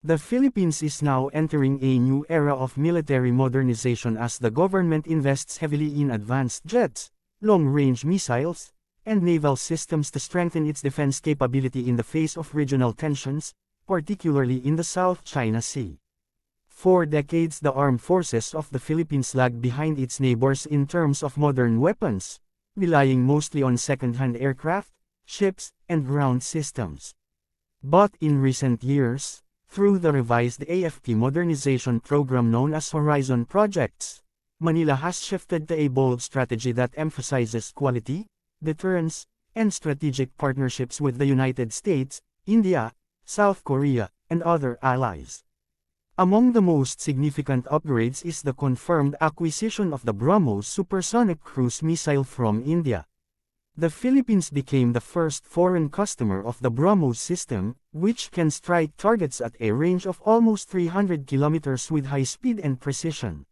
The Philippines is now entering a new era of military modernization as the government invests heavily in advanced jets, long-range missiles, and naval systems to strengthen its defense capability in the face of regional tensions, particularly in the South China Sea. For decades, the armed forces of the Philippines lagged behind its neighbors in terms of modern weapons, relying mostly on second-hand aircraft, ships, and ground systems. But in recent years, through the revised AFP modernization program known as Horizon Projects, Manila has shifted to a bold strategy that emphasizes quality, deterrence, and strategic partnerships with the United States, India, South Korea, and other allies. Among the most significant upgrades is the confirmed acquisition of the BrahMos supersonic cruise missile from India. The Philippines became the first foreign customer of the BrahMos system, which can strike targets at a range of almost 300 kilometers with high speed and precision.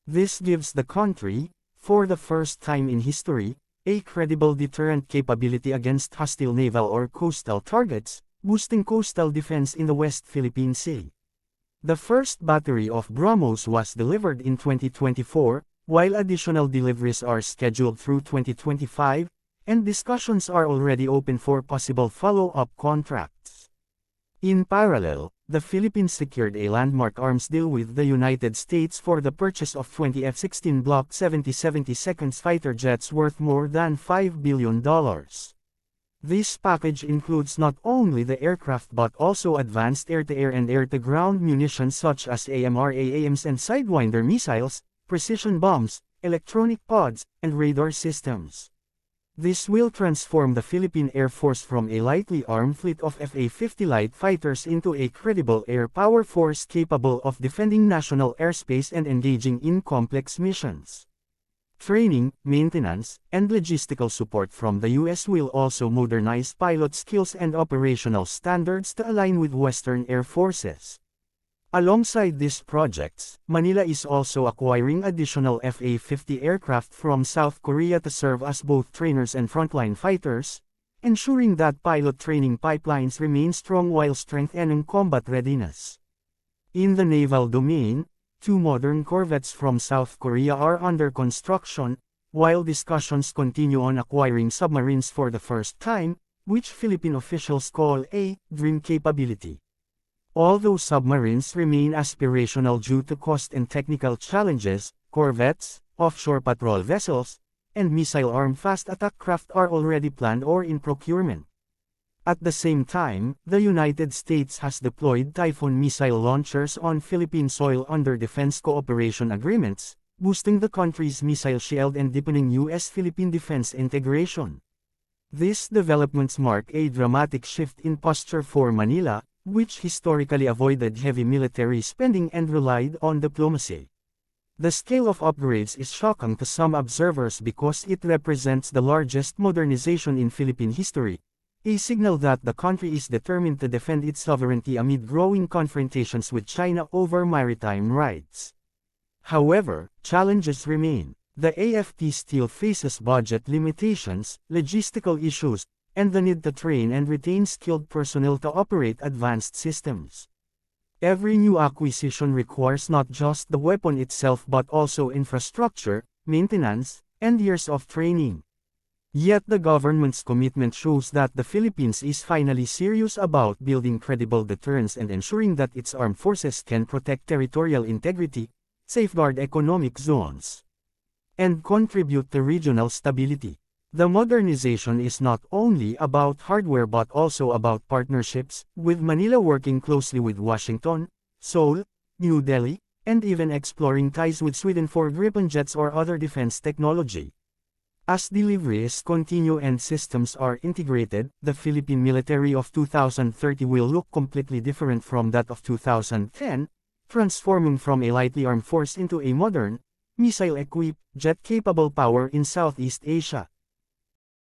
This gives the country, for the first time in history, a credible deterrent capability against hostile naval or coastal targets, boosting coastal defense in the West Philippine Sea. The first battery of BrahMos was delivered in 2024, while additional deliveries are scheduled through 2025, and discussions are already open for possible follow-up contracts. In parallel, the Philippines secured a landmark arms deal with the United States for the purchase of 20 F-16 Block 70-72 fighter jets worth more than $5 billion. This package includes not only the aircraft but also advanced air-to-air and air-to-ground munitions such as AMRAAMs and Sidewinder missiles, precision bombs, electronic pods, and radar systems. This will transform the Philippine Air Force from a lightly armed fleet of FA-50 light fighters into a credible air power force capable of defending national airspace and engaging in complex missions. Training, maintenance, and logistical support from the U.S. will also modernize pilot skills and operational standards to align with Western air forces. Alongside these projects, Manila is also acquiring additional FA-50 aircraft from South Korea to serve as both trainers and frontline fighters, ensuring that pilot training pipelines remain strong while strengthening combat readiness. In the naval domain, 2 modern corvettes from South Korea are under construction, while discussions continue on acquiring submarines for the first time, which Philippine officials call a dream capability. Although submarines remain aspirational due to cost and technical challenges, corvettes, offshore patrol vessels, and missile-armed fast attack craft are already planned or in procurement. At the same time, the United States has deployed Typhoon missile launchers on Philippine soil under defense cooperation agreements, boosting the country's missile shield and deepening U.S.-Philippine defense integration. These developments mark a dramatic shift in posture for Manila, which historically avoided heavy military spending and relied on diplomacy. The scale of upgrades is shocking to some observers because it represents the largest modernization in Philippine history, a signal that the country is determined to defend its sovereignty amid growing confrontations with China over maritime rights. However, challenges remain. The AFP still faces budget limitations, logistical issues, and the need to train and retain skilled personnel to operate advanced systems. Every new acquisition requires not just the weapon itself but also infrastructure, maintenance, and years of training. Yet the government's commitment shows that the Philippines is finally serious about building credible deterrence and ensuring that its armed forces can protect territorial integrity, safeguard economic zones, and contribute to regional stability. The modernization is not only about hardware but also about partnerships, with Manila working closely with Washington, Seoul, New Delhi, and even exploring ties with Sweden for Gripen jets or other defense technology. As deliveries continue and systems are integrated, the Philippine military of 2030 will look completely different from that of 2010, transforming from a lightly armed force into a modern, missile-equipped, jet-capable power in Southeast Asia.